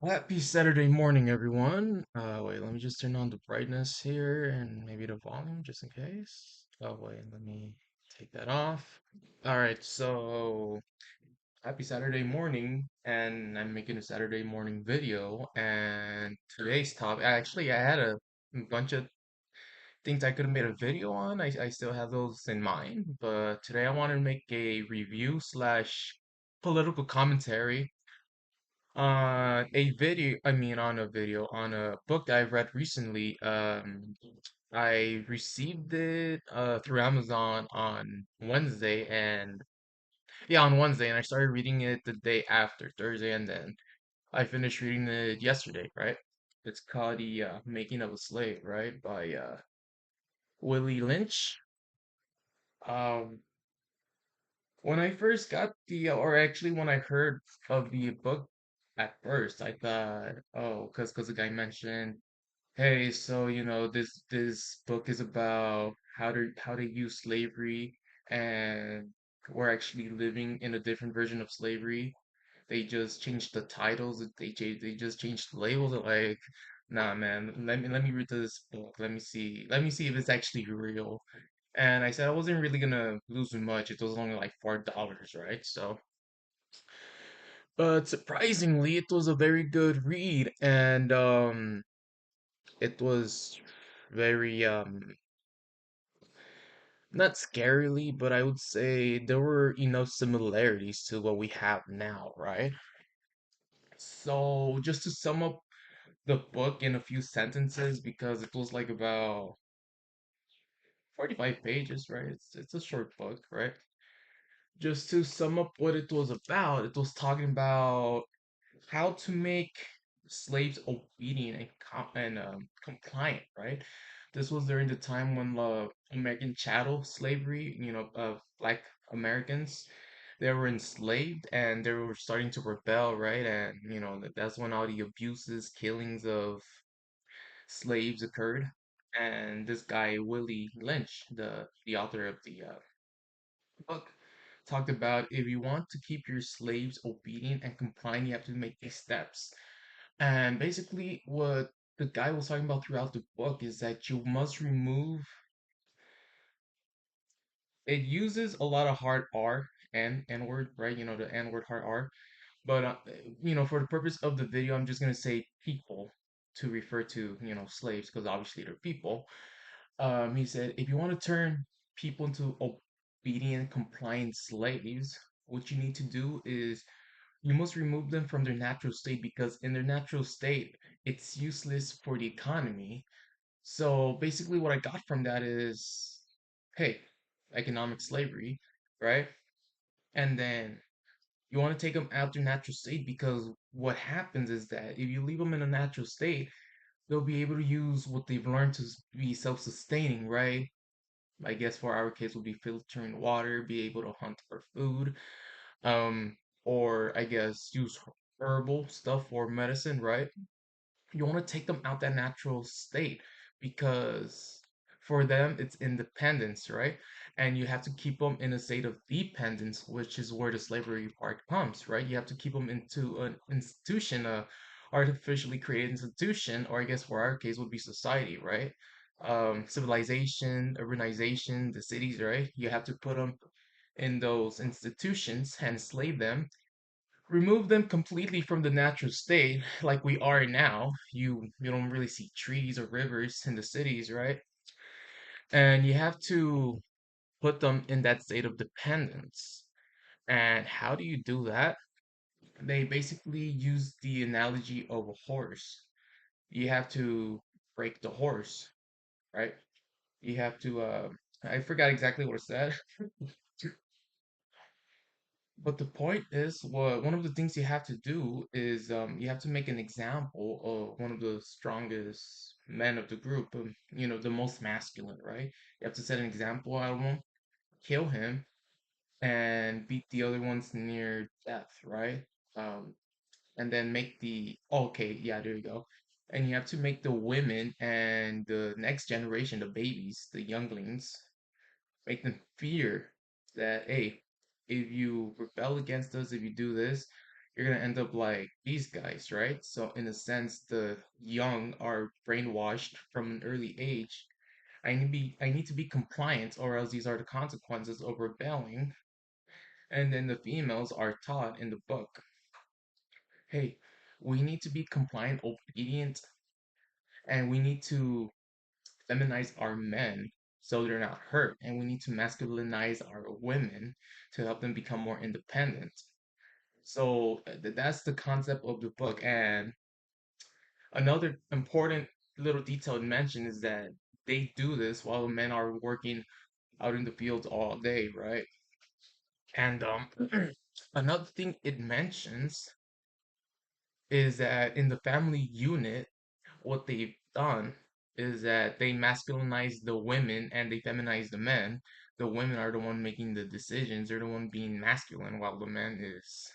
Happy Saturday morning, everyone. Wait, let me just turn on the brightness here and maybe the volume just in case. Oh, wait, let me take that off. All right, so happy Saturday morning, and I'm making a Saturday morning video. And today's topic, I had a bunch of things I could have made a video on. I still have those in mind, but today I want to make a review slash political commentary on a video, on a book that I've read recently. I received it through Amazon on Wednesday, and yeah, on Wednesday, and I started reading it the day after, Thursday, and then I finished reading it yesterday, right? It's called The Making of a Slave, right, by Willie Lynch. Um, when I first got or actually when I heard of the book at first, I thought, oh, because the guy mentioned, hey, so this book is about how to use slavery, and we're actually living in a different version of slavery. They just changed the titles. They just changed the labels. Like, nah, man. Let me read this book. Let me see if it's actually real. And I said I wasn't really gonna lose much. It was only like $4, right? So, but surprisingly, it was a very good read, and it was very not scarily, but I would say there were enough similarities to what we have now, right? So just to sum up the book in a few sentences, because it was like about 45 pages, right? It's a short book, right? Just to sum up what it was talking about how to make slaves obedient and compliant, right? This was during the time when the American chattel slavery, of Black Americans, they were enslaved and they were starting to rebel, right? And that's when all the abuses, killings of slaves occurred. And this guy Willie Lynch, the author of the book, talked about if you want to keep your slaves obedient and compliant, you have to make these steps. And basically, what the guy was talking about throughout the book is that you must remove. It uses a lot of hard R and N word, right? The N word hard R. But for the purpose of the video, I'm just gonna say people to refer to slaves because obviously they're people. He said if you want to turn people into obedient, compliant slaves, what you need to do is you must remove them from their natural state because in their natural state, it's useless for the economy. So basically, what I got from that is, hey, economic slavery, right? And then you want to take them out their natural state because what happens is that if you leave them in a natural state, they'll be able to use what they've learned to be self-sustaining, right? I guess for our case would be filtering water, be able to hunt for food, um, or I guess use herbal stuff for medicine, right? You want to take them out that natural state because for them it's independence, right? And you have to keep them in a state of dependence, which is where the slavery part comes, right? You have to keep them into an institution, a artificially created institution, or I guess for our case would be society, right? Civilization, urbanization, the cities, right? You have to put them in those institutions and slave them, remove them completely from the natural state like we are now. You don't really see trees or rivers in the cities, right? And you have to put them in that state of dependence. And how do you do that? They basically use the analogy of a horse. You have to break the horse, right? You have to I forgot exactly what it said. But the point is, what one of the things you have to do is you have to make an example of one of the strongest men of the group, the most masculine, right? You have to set an example out of him, kill him, and beat the other ones near death, right? Um, and then make okay, yeah, there you go. And you have to make the women and the next generation, the babies, the younglings, make them fear that, hey, if you rebel against us, if you do this, you're gonna end up like these guys, right? So in a sense, the young are brainwashed from an early age. I need to be compliant, or else these are the consequences of rebelling. And then the females are taught in the book, hey, we need to be compliant, obedient, and we need to feminize our men so they're not hurt, and we need to masculinize our women to help them become more independent. So that's the concept of the book. And another important little detail to mention is that they do this while the men are working out in the fields all day, right? And another thing it mentions is that in the family unit, what they've done is that they masculinize the women and they feminize the men. The women are the one making the decisions, they're the one being masculine, while the man is,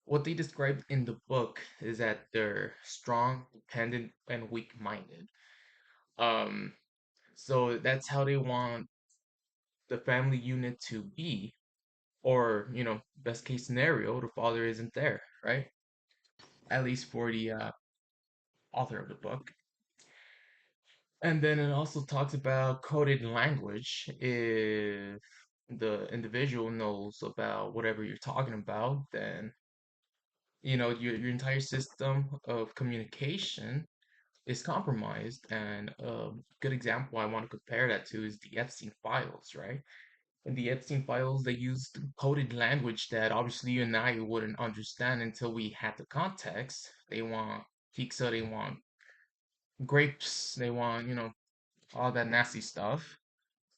what they described in the book is that they're strong, dependent, and weak-minded. Um, so that's how they want the family unit to be, or best case scenario, the father isn't there, right? At least for the author of the book. And then it also talks about coded language. If the individual knows about whatever you're talking about, then your entire system of communication is compromised. And a good example I want to compare that to is the Epstein files, right? In the Epstein files, they used coded language that obviously you and I wouldn't understand until we had the context. They want pizza, they want grapes, they want, all that nasty stuff.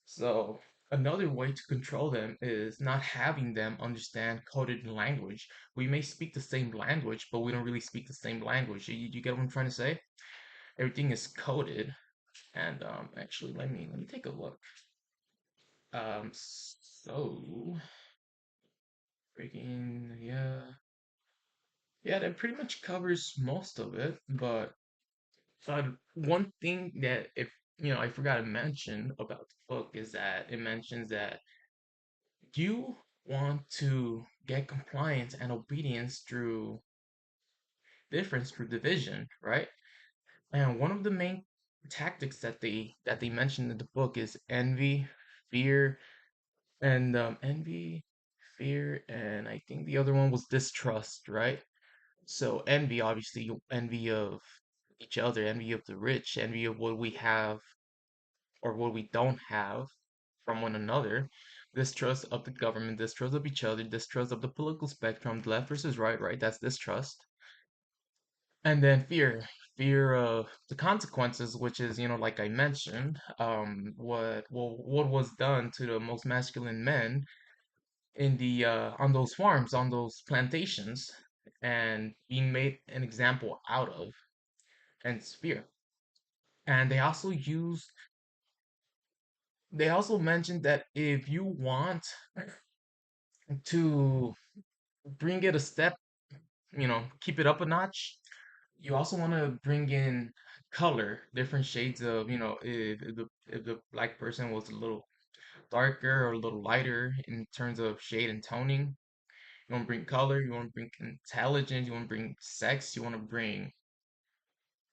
So another way to control them is not having them understand coded language. We may speak the same language, but we don't really speak the same language. You get what I'm trying to say? Everything is coded. And actually, let me take a look. So freaking yeah, that pretty much covers most of it. But one thing that if I forgot to mention about the book is that it mentions that you want to get compliance and obedience through difference, through division, right? And one of the main tactics that they mentioned in the book is envy, fear, and fear, and I think the other one was distrust, right? So envy, obviously, envy of each other, envy of the rich, envy of what we have or what we don't have from one another, distrust of the government, distrust of each other, distrust of the political spectrum, left versus right, right? That's distrust. And then fear of the consequences, which is, like I mentioned, what was done to the most masculine men in the on those farms, on those plantations, and being made an example out of, and fear. And they also mentioned that if you want to bring it a step, keep it up a notch, you also want to bring in color, different shades of, if the black person was a little darker or a little lighter in terms of shade and toning. You want to bring color, you want to bring intelligence, you want to bring sex, you want to bring,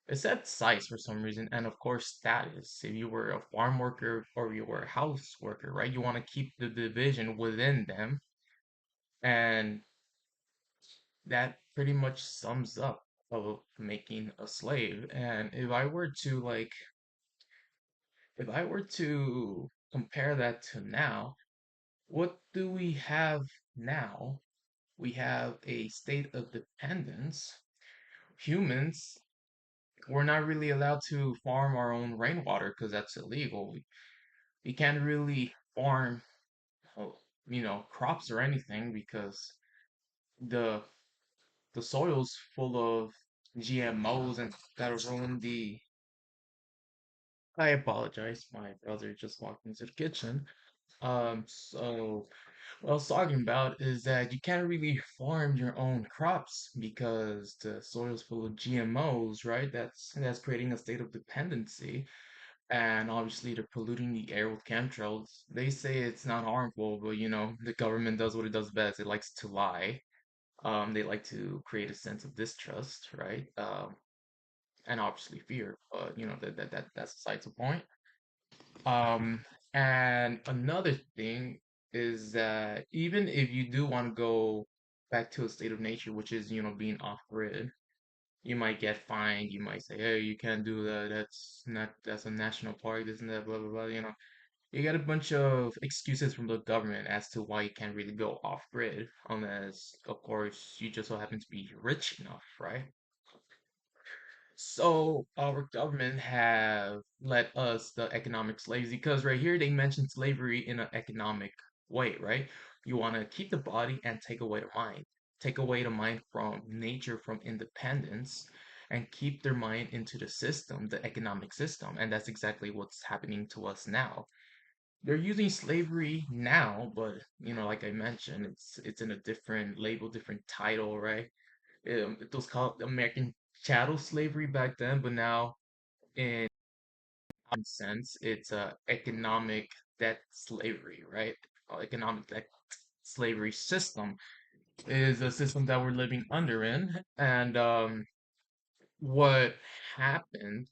it said size for some reason, and of course status. If you were a farm worker or you were a house worker, right? You want to keep the division within them, and that pretty much sums up of making a slave. And if I were to compare that to now, what do we have now? We have a state of dependence. Humans, we're not really allowed to farm our own rainwater because that's illegal. We can't really farm, uh, crops or anything because the the soil's full of GMOs and that'll ruin the. I apologize. My brother just walked into the kitchen. So what I was talking about is that you can't really farm your own crops because the soil's full of GMOs, right? That's creating a state of dependency. And obviously they're polluting the air with chemtrails. They say it's not harmful, but the government does what it does best. It likes to lie. They like to create a sense of distrust, right? And obviously fear, but that's besides the point. Um, and another thing is that even if you do want to go back to a state of nature, which is, being off grid, you might get fined. You might say, hey, you can't do that. That's a national park, this and that, blah, blah, blah. You get a bunch of excuses from the government as to why you can't really go off grid, unless, of course, you just so happen to be rich enough, right? So our government have let us the economic slaves because right here they mention slavery in an economic way, right? You want to keep the body and take away the mind. Take away the mind from nature, from independence, and keep their mind into the system, the economic system. And that's exactly what's happening to us now. They're using slavery now, but like I mentioned, it's in a different label, different title, right? It was called American chattel slavery back then, but now in one sense, it's economic debt slavery, right? Economic debt slavery system is a system that we're living under in, and what happened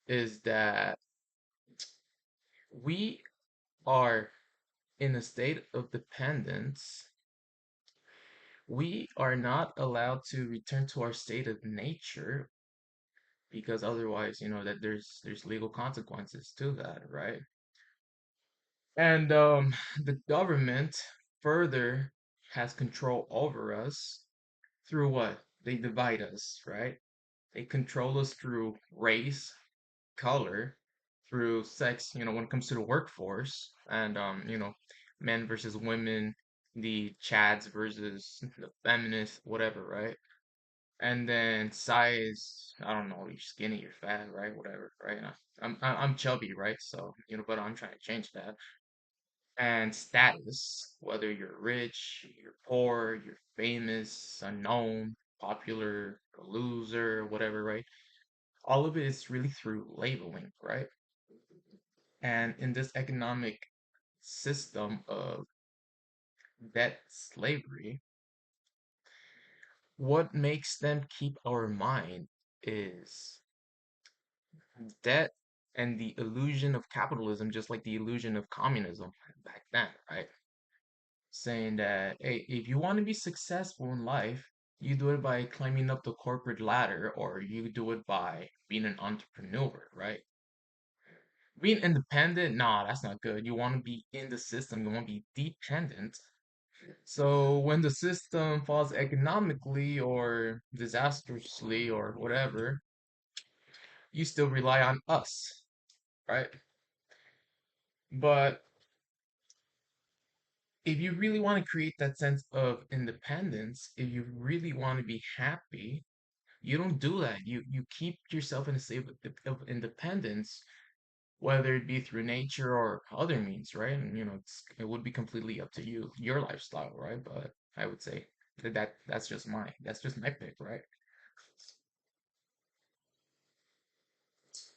is that we are in a state of dependence. We are not allowed to return to our state of nature because otherwise, that there's legal consequences to that, right? And the government further has control over us through what? They divide us, right? They control us through race, color, through sex, when it comes to the workforce, and men versus women, the chads versus the feminists, whatever, right? And then size, I don't know, you're skinny, you're fat, right? Whatever, right? I'm chubby, right? So, but I'm trying to change that. And status, whether you're rich, you're poor, you're famous, unknown, popular, a loser, whatever, right? All of it is really through labeling, right? And in this economic system of debt slavery, what makes them keep our mind is debt and the illusion of capitalism, just like the illusion of communism back then, right? Saying that, hey, if you want to be successful in life, you do it by climbing up the corporate ladder, or you do it by being an entrepreneur, right? Being independent, nah, that's not good. You want to be in the system, you want to be dependent. So when the system falls economically or disastrously or whatever, you still rely on us, right? But if you really want to create that sense of independence, if you really want to be happy, you don't do that. You keep yourself in a state of independence, whether it be through nature or other means, right? And it would be completely up to you, your lifestyle, right? But I would say that's just my pick, right?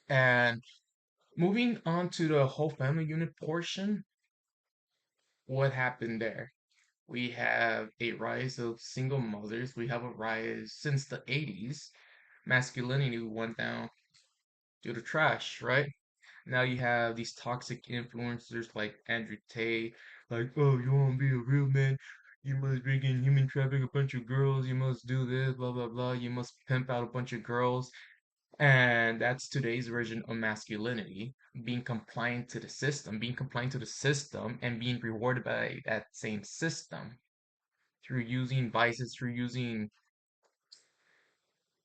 And moving on to the whole family unit portion, what happened there? We have a rise of single mothers. We have a rise since the 80s. Masculinity went down due to trash, right? Now you have these toxic influencers like Andrew Tate, like, oh, you want to be a real man? You must bring in human traffic a bunch of girls. You must do this, blah, blah, blah. You must pimp out a bunch of girls. And that's today's version of masculinity, being compliant to the system, being compliant to the system and being rewarded by that same system through using vices, through using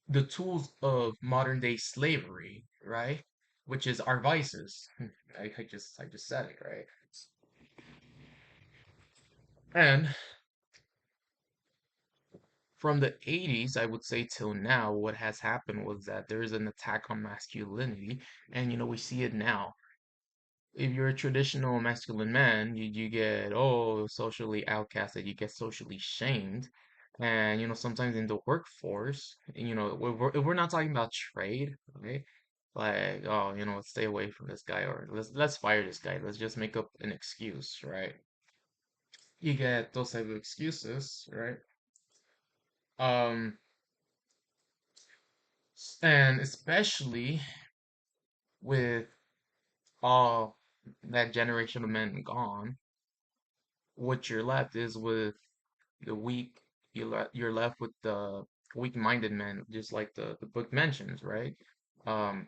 the tools of modern day slavery, right? Which is our vices. I just said it, right? And from the 80s, I would say till now, what has happened was that there is an attack on masculinity, and we see it now. If you're a traditional masculine man, you get socially outcasted, you get socially shamed. And sometimes in the workforce, if we're not talking about trade, right? Like, oh, let's stay away from this guy, or let's fire this guy. Let's just make up an excuse, right? You get those type of excuses, right? Um, and especially with all that generation of men gone, what you're left is with the weak. You're left with the weak-minded men, just like the book mentions, right?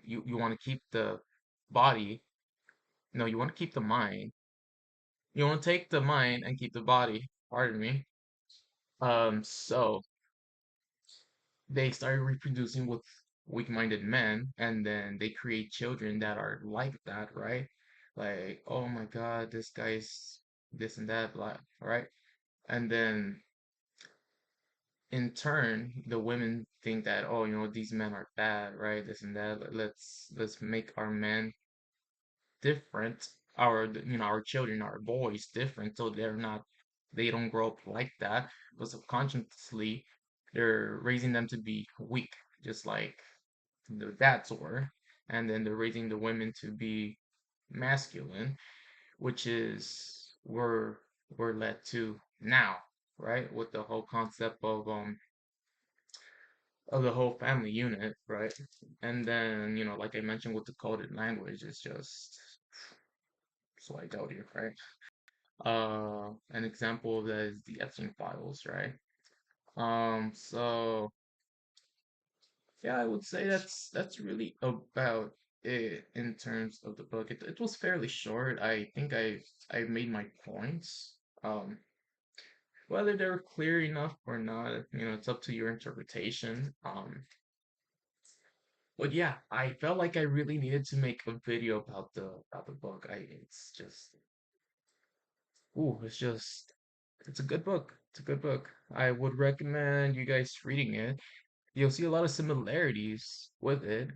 You want to keep the body. No, you want to keep the mind. You want to take the mind and keep the body. Pardon me. So they started reproducing with weak-minded men, and then they create children that are like that, right? Like, oh my God, this guy's this and that, blah, right? And then in turn, the women think that, oh, these men are bad, right? This and that. Let's make our men different, our children, our boys different, so they don't grow up like that. But subconsciously, they're raising them to be weak, just like the dads were, and then they're raising the women to be masculine, which is we're led to now, right? With the whole concept of the whole family unit, right? And then, like I mentioned with the coded language, it's like out here, right? An example of that is the Epstein files, right? So yeah, I would say that's really about it in terms of the book. It was fairly short. I think I made my points. Whether they're clear enough or not, it's up to your interpretation. But yeah, I felt like I really needed to make a video about the book. It's just, ooh, it's a good book. It's a good book. I would recommend you guys reading it. You'll see a lot of similarities with it,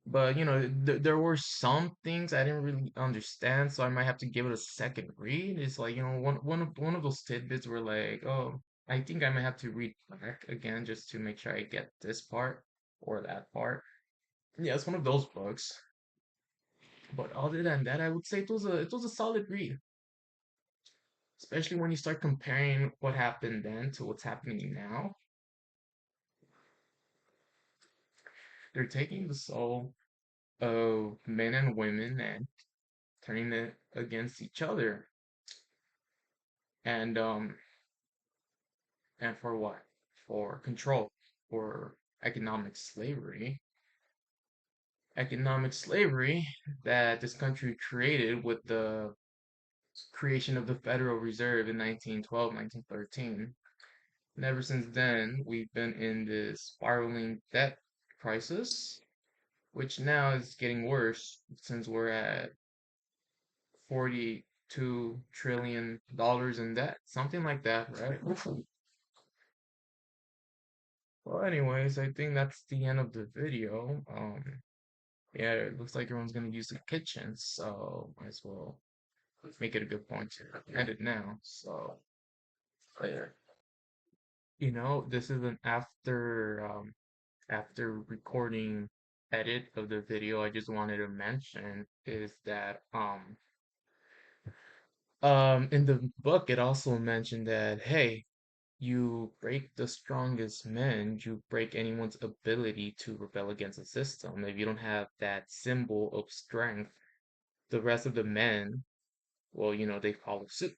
but there were some things I didn't really understand, so I might have to give it a second read. It's like, one of those tidbits were like, oh, I think I might have to read back again just to make sure I get this part or that part. Yeah, it's one of those books. But other than that, I would say it was a solid read, especially when you start comparing what happened then to what's happening now. They're taking the soul of men and women and turning it against each other. And for what? For control, for economic slavery. Economic slavery that this country created with the creation of the Federal Reserve in 1912, 1913. And ever since then, we've been in this spiraling debt crisis, which now is getting worse since we're at $42 trillion in debt, something like that, right? Well, anyways, I think that's the end of the video. Yeah, it looks like everyone's gonna use the kitchen, so might as well make it a good point to end it now. So later. This is an after recording edit of the video. I just wanted to mention is that in the book it also mentioned that, hey, you break the strongest men, you break anyone's ability to rebel against the system. If you don't have that symbol of strength, the rest of the men, well, they follow suit.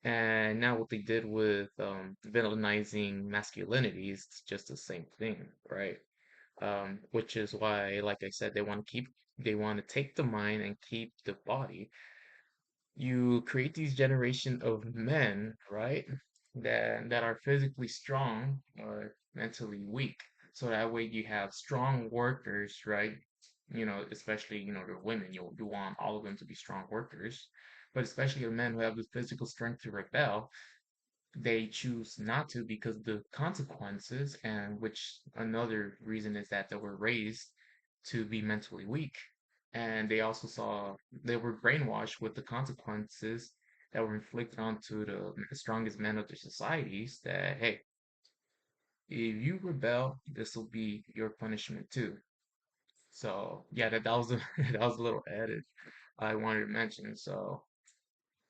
And now what they did with villainizing masculinity is just the same thing, right? Which is why, like I said, they want to take the mind and keep the body. You create these generation of men, right? That are physically strong or mentally weak. So that way you have strong workers, right? Especially, the women. You want all of them to be strong workers, but especially the men who have the physical strength to rebel, they choose not to because of the consequences, and which another reason is that they were raised to be mentally weak. And they were brainwashed with the consequences that were inflicted onto the strongest men of their societies that, hey, if you rebel, this will be your punishment too. So yeah, that was a that was a little edit I wanted to mention. So